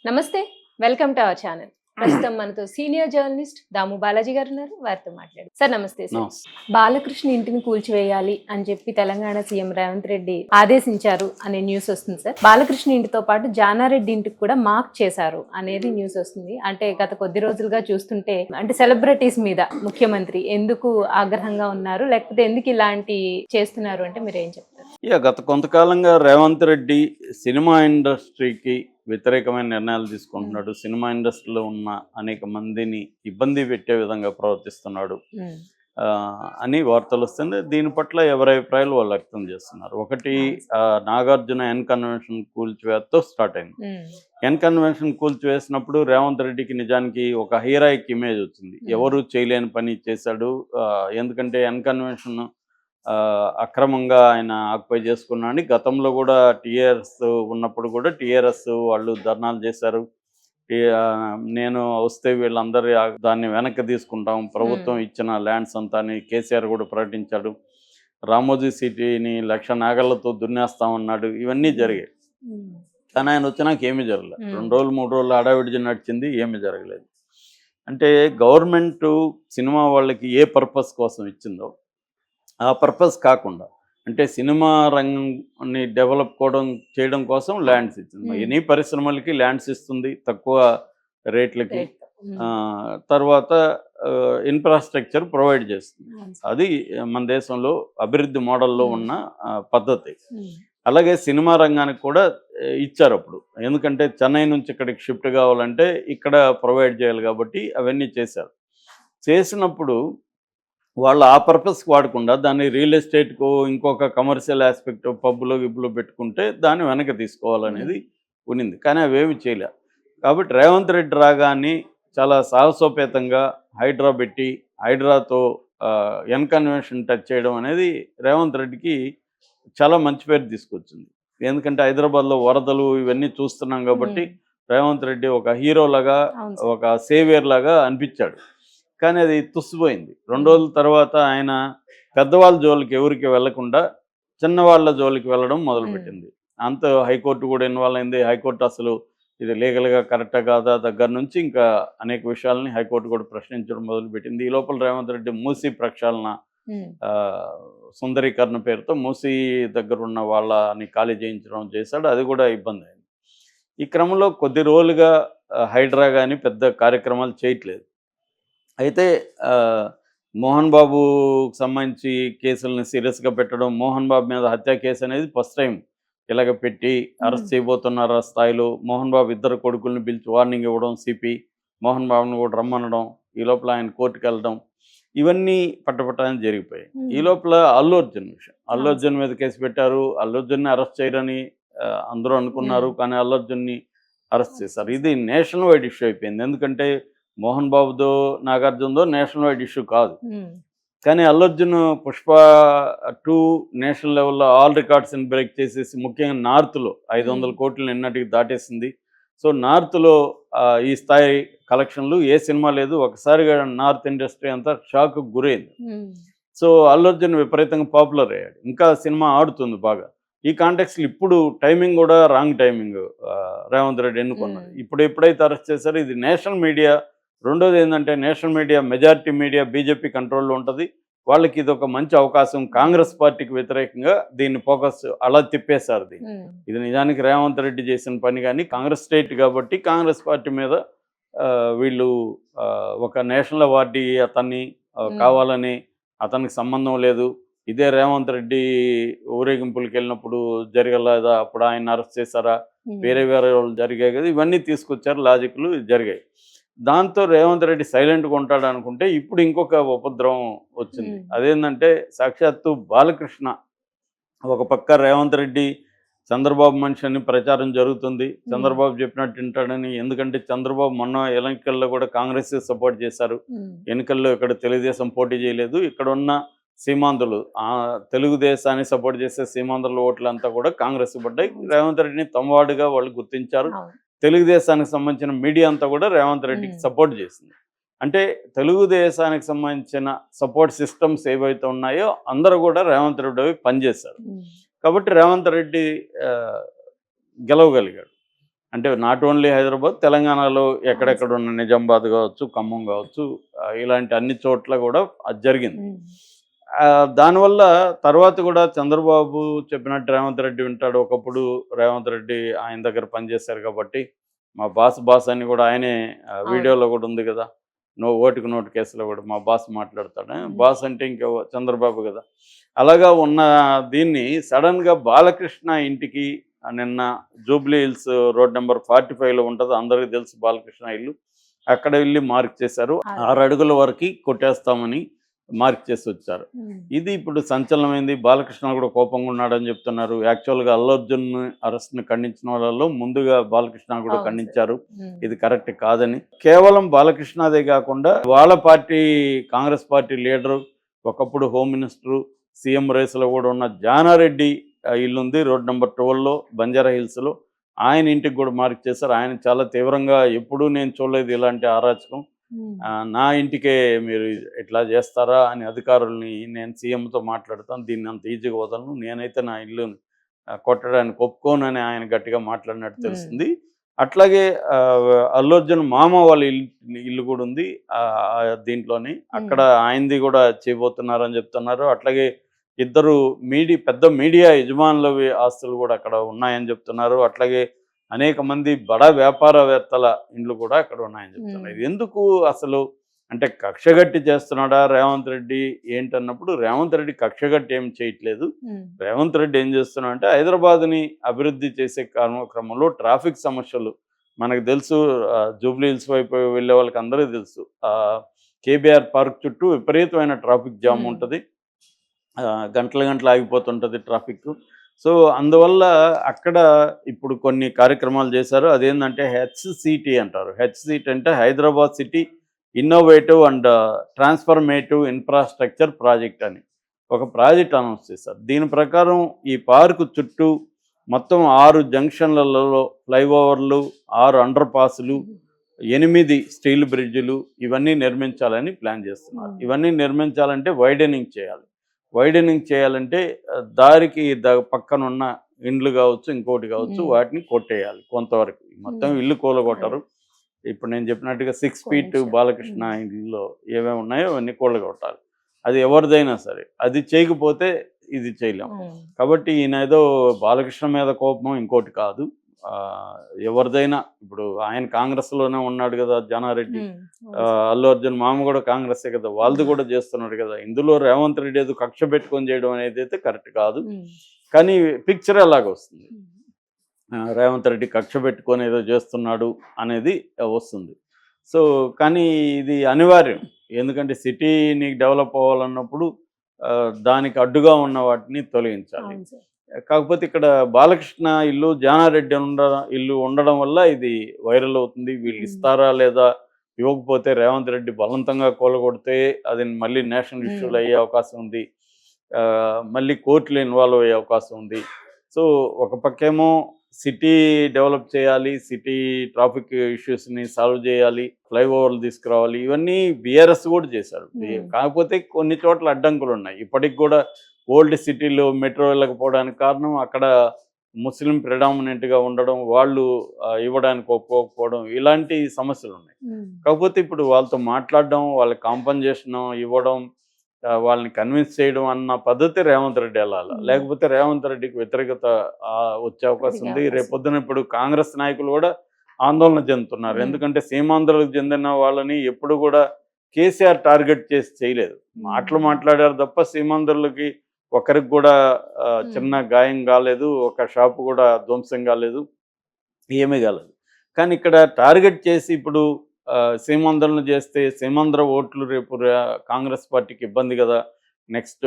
నమస్తే. Welcome to our channel. ప్రస్తుతం మనతో సీనియర్ జర్నలిస్ట్ దాము బాలాజీ గారు ఉన్నారు. వారితో మాట్లాడదాం. సార్ నమస్తే సార్. నమస్తే. బాలకృష్ణ ఇంటిని కూల్చివేయాలి అని చెప్పి తెలంగాణ సీఎం రేవంత్ రెడ్డి ఆదేశించారు అనే న్యూస్ వస్తుంది సార్. బాలకృష్ణ ఇంటితో పాటు జానారెడ్డి ఇంటికి కూడా మార్క్ చేశారు అనేది న్యూస్ వస్తుంది. అంటే గత కొద్ది రోజులుగా చూస్తుంటే అంటే సెలబ్రిటీస్ మీద ముఖ్యమంత్రి ఎందుకు ఆగ్రహంగా ఉన్నారు, లేకపోతే ఎందుకు ఇలాంటి చేస్తున్నారు అంటే మీరు ఏం చెప్తారు? గత కొంతకాలంగా రేవంత్ రెడ్డి సినిమా ఇండస్ట్రీకి వ్యతిరేకమైన నిర్ణయాలు తీసుకుంటున్నాడు. సినిమా ఇండస్ట్రీలో ఉన్న అనేక మందిని ఇబ్బంది పెట్టే విధంగా ప్రవర్తిస్తున్నాడు అని వార్తలు వస్తుంది. దీని పట్ల ఎవరి అభిప్రాయాలు వాళ్ళు వ్యక్తం చేస్తున్నారు. ఒకటి, నాగార్జున ఎన్ కన్వెన్షన్ కూల్చివేతతో స్టార్ట్ అయింది. ఎన్ కన్వెన్షన్ కూల్చివేసినప్పుడు రేవంత్ రెడ్డికి నిజానికి ఒక హీరోయిక్ ఇమేజ్ వచ్చింది. ఎవరు చేయలేని పని చేశాడు. ఎందుకంటే ఎన్ కన్వెన్షన్ అక్రమంగా ఆయన ఆక్యుపై చేసుకున్నాడని గతంలో కూడా టీఆర్ఎస్ ఉన్నప్పుడు కూడా టీఆర్ఎస్ వాళ్ళు ధర్నాలు చేశారు. నేను వస్తే వీళ్ళందరూ దాన్ని వెనక్కి తీసుకుంటాం, ప్రభుత్వం ఇచ్చిన ల్యాండ్స్ అంతా అని కేసీఆర్ కూడా ప్రకటించాడు. రామోజీ సిటీని 1,00,000 నాగళ్లతో దున్నేస్తామన్నాడు. ఇవన్నీ జరిగాయి. కానీ ఆయన వచ్చినాక ఏమీ జరగలేదు. 2 రోజులు 3 రోజులు హడావిడి నడిచింది, ఏమీ జరగలేదు. అంటే గవర్నమెంట్ సినిమా వాళ్ళకి ఏ పర్పస్ కోసం ఇచ్చిందో ఆ పర్పస్ కాకుండా, అంటే సినిమా రంగాన్ని డెవలప్ చేయడం కోసం ల్యాండ్స్ ఇచ్చింది. ఎనీ పరిశ్రమలకి ల్యాండ్స్ ఇస్తుంది తక్కువ రేట్లకి. తర్వాత ఇన్ఫ్రాస్ట్రక్చర్ ప్రొవైడ్ చేస్తుంది. అది మన దేశంలో అభివృద్ధి మోడల్లో ఉన్న పద్ధతి. అలాగే సినిమా రంగానికి కూడా ఇచ్చారు అప్పుడు. ఎందుకంటే చెన్నై నుంచి ఇక్కడికి షిఫ్ట్ కావాలంటే ఇక్కడ ప్రొవైడ్ చేయాలి కాబట్టి అవన్నీ చేశారు. చేసినప్పుడు వాళ్ళు ఆ పర్పస్కి వాడకుండా దాన్ని రియల్ ఎస్టేట్కు ఇంకొక కమర్షియల్ ఆస్పెక్ట్ పబ్బులో గిబ్బులో పెట్టుకుంటే దాన్ని వెనక్కి తీసుకోవాలనేది ఉన్నింది. కానీ అవేమి చేయలే. కాబట్టి రేవంత్ రెడ్డి రాగానే చాలా సాహసోపేతంగా హైడ్రా పెట్టి హైడ్రాతో ఎన్ కన్వెన్షన్ టచ్ చేయడం అనేది రేవంత్ రెడ్డికి చాలా మంచి పేరు తీసుకొచ్చింది. ఎందుకంటే హైదరాబాద్లో వరదలు ఇవన్నీ చూస్తున్నాం కాబట్టి రేవంత్ రెడ్డి ఒక హీరోలాగా, ఒక సేవియర్ లాగా అనిపించాడు. కానీ అది తుస్సిపోయింది. 2 రోజుల తర్వాత ఆయన పెద్దవాళ్ళ జోలికి ఎవరికి వెళ్లకుండా చిన్నవాళ్ళ జోలికి వెళ్ళడం మొదలుపెట్టింది. అంత హైకోర్టు కూడా ఇన్వాల్వ్ అయింది. హైకోర్టు అసలు ఇది లీగల్గా కరెక్టా కాదా దగ్గర నుంచి ఇంకా అనేక విషయాలని హైకోర్టు కూడా ప్రశ్నించడం మొదలుపెట్టింది. ఈ లోపల రేవంత్ రెడ్డి మూసీ ప్రక్షాళన సుందరీకరణ పేరుతో మూసీ దగ్గర ఉన్న వాళ్ళని ఖాళీ చేయించడం చేశాడు. అది కూడా ఇబ్బంది అయింది. ఈ క్రమంలో కొద్ది రోజులుగా హైడ్రా కానీ పెద్ద కార్యక్రమాలు చేయట్లేదు. అయితే మోహన్ బాబుకి సంబంధించి కేసులను సీరియస్గా పెట్టడం, మోహన్ బాబు మీద హత్య కేసు అనేది ఫస్ట్ టైం ఇలాగ పెట్టి అరెస్ట్ చేయబోతున్నారు ఆ స్థాయిలో. మోహన్ బాబు ఇద్దరు కొడుకుల్ని పిలిచి వార్నింగ్ ఇవ్వడం, సిపి మోహన్ బాబుని కూడా రమ్మనడం, ఈ లోపల ఆయన కోర్టుకు వెళ్ళడం, ఇవన్నీ పట్టపట్టాలని జరిగిపోయాయి. ఈ లోపల అల్లు అర్జున్ విషయం, అల్లు అర్జున్ మీద కేసు పెట్టారు. అల్లు అర్జున్ని అరెస్ట్ చేయరని అందరూ అనుకున్నారు, కానీ అల్లు అర్జున్ని అరెస్ట్ చేశారు. ఇది నేషనల్ వైడ్ ఇష్యూ అయిపోయింది. ఎందుకంటే మోహన్ బాబుదో నాగార్జునదో నేషనల్ వైడ్ ఇష్యూ కాదు. కానీ అల్లు అర్జున్ పుష్ప 2 నేషనల్ లెవెల్లో ఆల్ రికార్డ్స్ని బ్రేక్ చేసేసి ముఖ్యంగా నార్త్లో 500 కోట్లు నిన్నటికి దాటేసింది. సో నార్త్లో ఈ స్థాయి కలెక్షన్లు ఏ సినిమా లేదు. ఒకసారిగా నార్త్ ఇండస్ట్రీ అంతా షాక్కు గురైంది. సో అల్లు అర్జున్ విపరీతంగా పాపులర్ అయ్యాడు. ఇంకా సినిమా ఆడుతుంది బాగా. ఈ కాంటెక్స్లో ఇప్పుడు టైమింగ్ కూడా రాంగ్ టైమింగ్ రేవంత్ రెడ్డి ఎన్నుకున్నాడు. ఎప్పుడైతే అరెస్ట్ చేశారో ఇది నేషనల్ మీడియా. రెండోది ఏంటంటే national media, majority media BJP కంట్రోల్లో ఉంటుంది. వాళ్ళకి ఇది ఒక మంచి అవకాశం. కాంగ్రెస్ పార్టీకి వ్యతిరేకంగా దీన్ని ఫోకస్ అలా తిప్పేశారు. ఇది నిజానికి రేవంత్ రెడ్డి చేసిన పని, కానీ కాంగ్రెస్ స్టేట్ కాబట్టి కాంగ్రెస్ పార్టీ మీద వీళ్ళు ఒక నేషనల్ అవార్డీ అతన్ని కావాలని, అతనికి సంబంధం లేదు, ఇదే రేవంత్ రెడ్డి ఊరేగింపులకు వెళ్ళినప్పుడు జరగలేదా, అప్పుడు ఆయన అరెస్ట్ చేశారా, వేరే వాళ్ళు జరిగాయి కదా, ఇవన్నీ తీసుకొచ్చారు, లాజిక్లు జరిగాయి. దాంతో రేవంత్ రెడ్డి సైలెంట్గా ఉంటాడు అనుకుంటే ఇప్పుడు ఇంకొక ఉపద్రవం వచ్చింది. అదేంటంటే సాక్షాత్తు బాలకృష్ణ ఒక పక్క రేవంత్ రెడ్డి చంద్రబాబు మనిషి అని ప్రచారం జరుగుతుంది. చంద్రబాబు చెప్పినట్టు వింటాడని. ఎందుకంటే చంద్రబాబు మొన్న ఎన్నికల్లో కూడా కాంగ్రెస్ సపోర్ట్ చేశారు. ఎన్నికల్లో ఇక్కడ తెలుగుదేశం పోటీ చేయలేదు. ఇక్కడ ఉన్న సీమాంధ్రులు తెలుగుదేశాన్ని సపోర్ట్ చేసే సీమాంధ్రుల ఓట్లంతా కూడా కాంగ్రెస్ పడ్డాయి. రేవంత్ రెడ్డిని తమవాడుగా వాళ్ళు గుర్తించారు. తెలుగుదేశానికి సంబంధించిన మీడియా అంతా కూడా రేవంత్ రెడ్డికి సపోర్ట్ చేసింది. అంటే తెలుగుదేశానికి సంబంధించిన సపోర్ట్ సిస్టమ్స్ ఏవైతే ఉన్నాయో అందరూ కూడా రేవంత్ రెడ్డి పనిచేశారు. కాబట్టి రేవంత్ రెడ్డి గెలవగలిగాడు. అంటే నాట్ ఓన్లీ హైదరాబాద్, తెలంగాణలో ఎక్కడెక్కడ ఉన్న నిజామాబాద్ కావచ్చు, ఖమ్మం కావచ్చు, ఇలాంటి అన్ని చోట్ల కూడా అది జరిగింది. దానివల్ల తర్వాత కూడా చంద్రబాబు చెప్పినట్టు రేవంత్ రెడ్డి వింటాడు. ఒకప్పుడు రేవంత్ రెడ్డి ఆయన దగ్గర పనిచేశారు కాబట్టి మా బాస్ అని కూడా ఆయనే వీడియోలో కూడా ఉంది కదా, ఓటుకు నోటు కేసులో కూడా మా బాస్ మాట్లాడతాడు. బాస్ అంటే ఇంకా చంద్రబాబు కదా. అలాగా ఉన్న దీన్ని సడన్గా బాలకృష్ణ ఇంటికి నిన్న జూబ్లీ హిల్స్ రోడ్ నెంబర్ 45లో ఉంటుంది, అందరికీ తెలుసు బాలకృష్ణ ఇల్లు. అక్కడ వెళ్ళి మార్క్ చేశారు. 6 అడుగుల వరకు కొట్టేస్తామని మార్క్ చేసి వచ్చారు. ఇది ఇప్పుడు సంచలనమైంది. బాలకృష్ణ కూడా కోపంగా ఉన్నాడని చెప్తున్నారు. యాక్చువల్గా అల్లు అర్జున్ అరెస్ట్ని ఖండించిన వాళ్ళలో ముందుగా బాలకృష్ణ కూడా ఖండించారు. ఇది కరెక్ట్ కాదని. కేవలం బాలకృష్ణదే కాకుండా వాళ్ళ పార్టీ కాంగ్రెస్ పార్టీ లీడరు, ఒకప్పుడు హోమ్ మినిస్టరు, సీఎం రేసులో కూడా ఉన్న జానారెడ్డి ఇల్లుంది రోడ్ నెంబర్ 12లో బంజారా హిల్స్లో. ఆయన ఇంటికి కూడా మార్క్ చేశారు. ఆయన చాలా తీవ్రంగా ఎప్పుడూ నేను చూడలేదు ఇలాంటి అరాచకం, నా ఇంటికే మీరు ఇట్లా చేస్తారా అని అధికారుల్ని నేను సీఎంతో మాట్లాడతాను, దీన్ని అంత ఈజీగా వదలను, నేనైతే నా ఇల్లుని కొట్టడానికి ఒప్పుకోనని ఆయన గట్టిగా మాట్లాడినట్టు తెలుస్తుంది. అట్లాగే అల్లు అర్జున్ మామ వాళ్ళ ఇల్లు కూడా ఉంది దీంట్లోని, అక్కడ ఆయనది కూడా చేయబోతున్నారని చెప్తున్నారు. అట్లాగే ఇద్దరు పెద్ద మీడియా యజమానులవి ఆస్తులు కూడా అక్కడ ఉన్నాయని చెప్తున్నారు. అట్లాగే అనేక మంది బడా వ్యాపారవేత్తల ఇండ్లు కూడా అక్కడ ఉన్నాయని చెప్తున్నారు. ఇది ఎందుకు అసలు అంటే కక్షగట్టి చేస్తున్నాడా రేవంత్ రెడ్డి ఏంటన్నప్పుడు, రేవంత్ రెడ్డి కక్షగట్టి ఏం చేయట్లేదు. రేవంత్ రెడ్డి ఏం చేస్తున్నాడు అంటే హైదరాబాద్ని అభివృద్ధి చేసే క్రమంలో ట్రాఫిక్ సమస్యలు మనకు తెలుసు. జూబ్లీ హిల్స్ వైపు వెళ్ళే వాళ్ళకి అందరికీ తెలుసు, కేబీఆర్ పార్క్ చుట్టూ విపరీతమైన ట్రాఫిక్ జామ్ ఉంటుంది, గంటలు ఆగిపోతుంటుంది ట్రాఫిక్. సో అందువల్ల అక్కడ ఇప్పుడు కొన్ని కార్యక్రమాలు చేశారు. అదేంటంటే హెచ్సిటి అంటారు. హెచ్సిటి అంటే Hyderabad city innovative and transformative infrastructure project అని ఒక ప్రాజెక్ట్ అనౌన్స్ చేశారు. దీని ప్రకారం ఈ పార్కు చుట్టూ మొత్తం 6 జంక్షన్లలో ఫ్లైఓవర్లు, 6 అండర్ పాస్లు, 8 స్టీల్ బ్రిడ్జిలు ఇవన్నీ నిర్మించాలని ప్లాన్ చేస్తున్నారు. ఇవన్నీ నిర్మించాలంటే వైడనింగ్ చేయాలి. వైడనింగ్ చేయాలంటే దారికి పక్కనున్న ఇండ్లు కావచ్చు, ఇంకోటి కావచ్చు, వాటిని కొట్టేయాలి కొంతవరకు. మొత్తం ఇల్లు కూలగొట్టరు. ఇప్పుడు నేను చెప్పినట్టుగా 6 ఫీట్ బాలకృష్ణ ఇల్లులో ఏమేమి ఉన్నాయో అవన్నీ కూలగొట్టాలి. అది ఎవరిదైనా సరే. అది చేయకపోతే ఇది చేయలేం. కాబట్టి ఈయన ఏదో బాలకృష్ణ మీద కోపం ఇంకోటి కాదు. ఎవరిదైనా ఇప్పుడు ఆయన కాంగ్రెస్లోనే ఉన్నాడు కదా జానారెడ్డి, అల్లు అర్జున్ మామ కూడా కాంగ్రెసే కదా, వాళ్ళది కూడా చేస్తున్నాడు కదా. ఇందులో రేవంత్ రెడ్డి ఏదో కక్ష పెట్టుకొని చేయడం అనేది అయితే కరెక్ట్ కాదు. కానీ పిక్చర్ ఎలాగ వస్తుంది, రేవంత్ రెడ్డి కక్ష పెట్టుకొని ఏదో చేస్తున్నాడు అనేది వస్తుంది. సో కానీ ఇది అనివార్యం. ఎందుకంటే సిటీ నీకు డెవలప్ అవ్వాలన్నప్పుడు దానికి అడ్డుగా ఉన్న వాటిని తొలగించాలి. కాకపోతే ఇక్కడ బాలకృష్ణ ఇల్లు, జానారెడ్డి ఇల్లు ఉండడం వల్ల ఇది వైరల్ అవుతుంది. వీళ్ళు ఇస్తారా లేదా, ఇవ్వకపోతే రేవంత్ రెడ్డి బలవంతంగా కూలగొడితే అది మళ్ళీ నేషనల్ ఇష్యూలు అయ్యే అవకాశం ఉంది, మళ్ళీ కోర్టులు ఇన్వాల్వ్ అయ్యే అవకాశం ఉంది. సో ఒక పక్కేమో సిటీ డెవలప్ చేయాలి, సిటీ ట్రాఫిక్ ఇష్యూస్ని సాల్వ్ చేయాలి, ఫ్లైఓవర్లు తీసుకురావాలి, ఇవన్నీ బీఆర్ఎస్ కూడా చేశారు. కాకపోతే కొన్ని చోట్ల అడ్డంకులు ఉన్నాయి. ఇప్పటికి కూడా ఓల్డ్ సిటీలో మెట్రో వెళ్ళకపోవడానికి కారణం అక్కడ ముస్లిం ప్రిడామినెంట్గా ఉండడం, వాళ్ళు ఇవ్వడానికి ఒప్పుకోకపోవడం, ఇలాంటి సమస్యలు ఉన్నాయి. కాకపోతే ఇప్పుడు వాళ్ళతో మాట్లాడడం, వాళ్ళకి కాంపన్సేషన్ ఇవ్వడం, వాళ్ళని కన్విన్స్ చేయడం అన్న పద్ధతి రేవంత్ రెడ్డి వెళ్ళాలి. లేకపోతే రేవంత్ రెడ్డికి వ్యతిరేకత వచ్చే అవకాశం ఉంది. రేపొద్దున ఇప్పుడు కాంగ్రెస్ నాయకులు కూడా ఆందోళన చెందుతున్నారు. ఎందుకంటే సీమాంధ్రులకు చెందిన వాళ్ళని ఎప్పుడు కూడా కేసీఆర్ టార్గెట్ చేసి చేయలేదు. మాట్లాడారు తప్ప సీమాంధ్రులకి ఒకరికి కూడా చిన్న గాయం కాలేదు, ఒక షాపు కూడా ధ్వంసం కాలేదు, ఏమీ కాలేదు. కానీ ఇక్కడ టార్గెట్ చేసి ఇప్పుడు సీమాంధ్రను చేస్తే సీమాంధ్ర ఓట్లు రేపు కాంగ్రెస్ పార్టీకి ఇబ్బంది కదా. నెక్స్ట్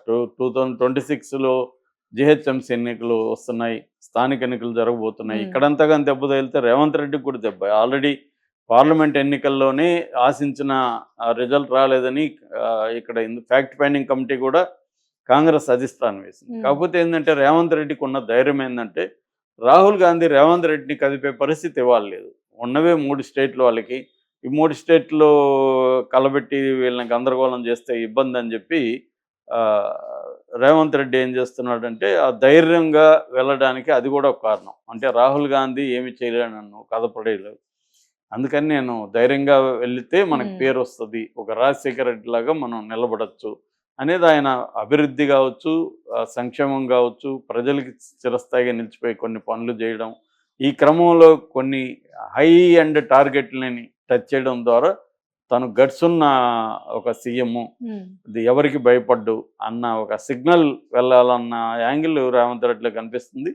2026లో జిహెచ్ఎంసీ ఎన్నికలు వస్తున్నాయి, స్థానిక ఎన్నికలు జరగబోతున్నాయి. ఇక్కడంతా కానీ దెబ్బ తగిలితే రేవంత్ రెడ్డికి కూడా దెబ్బ. ఆల్రెడీ పార్లమెంట్ ఎన్నికల్లోనే ఆశించిన రిజల్ట్ రాలేదని ఇక్కడ ఫ్యాక్ట్ ఫైండింగ్ కమిటీ కూడా కాంగ్రెస్ అధిష్టానం వేసింది. కాకపోతే ఏంటంటే రేవంత్ రెడ్డికి ఉన్న ధైర్యం ఏంటంటే రాహుల్ గాంధీ రేవంత్ రెడ్డిని కదిపే పరిస్థితి ఇవ్వలేదు. ఉన్నవే 3 స్టేట్లు వాళ్ళకి, ఈ 3 స్టేట్లో కలబెట్టి వీళ్ళని గందరగోళం చేస్తే ఇబ్బంది అని చెప్పి రేవంత్ రెడ్డి ఏం చేస్తున్నాడంటే ఆ ధైర్యంగా వెళ్ళడానికి అది కూడా ఒక కారణం. అంటే రాహుల్ గాంధీ ఏమి చేయలేడు నన్ను కథపడేయలేవు. అందుకని నేను ధైర్యంగా వెళితే మనకు ఉమ్. పేరు వస్తుంది, ఒక రాజశేఖర రెడ్డి లాగా మనం నిలబడచ్చు అనేది ఆయన అభివృద్ధి కావచ్చు, సంక్షేమం కావచ్చు, ప్రజలకి చిరస్థాయిగా నిలిచిపోయి కొన్ని పనులు చేయడం, ఈ క్రమంలో కొన్ని హై అండ్ టార్గెట్లని టచ్ చేయడం ద్వారా తను గట్స్ ఉన్న ఒక సీఎం, ఉమ్. ఇది ఎవరికి భయపడ్డు అన్న ఒక సిగ్నల్ వెళ్ళాలన్న యాంగిల్ రేవంత్ రెడ్డిలో కనిపిస్తుంది.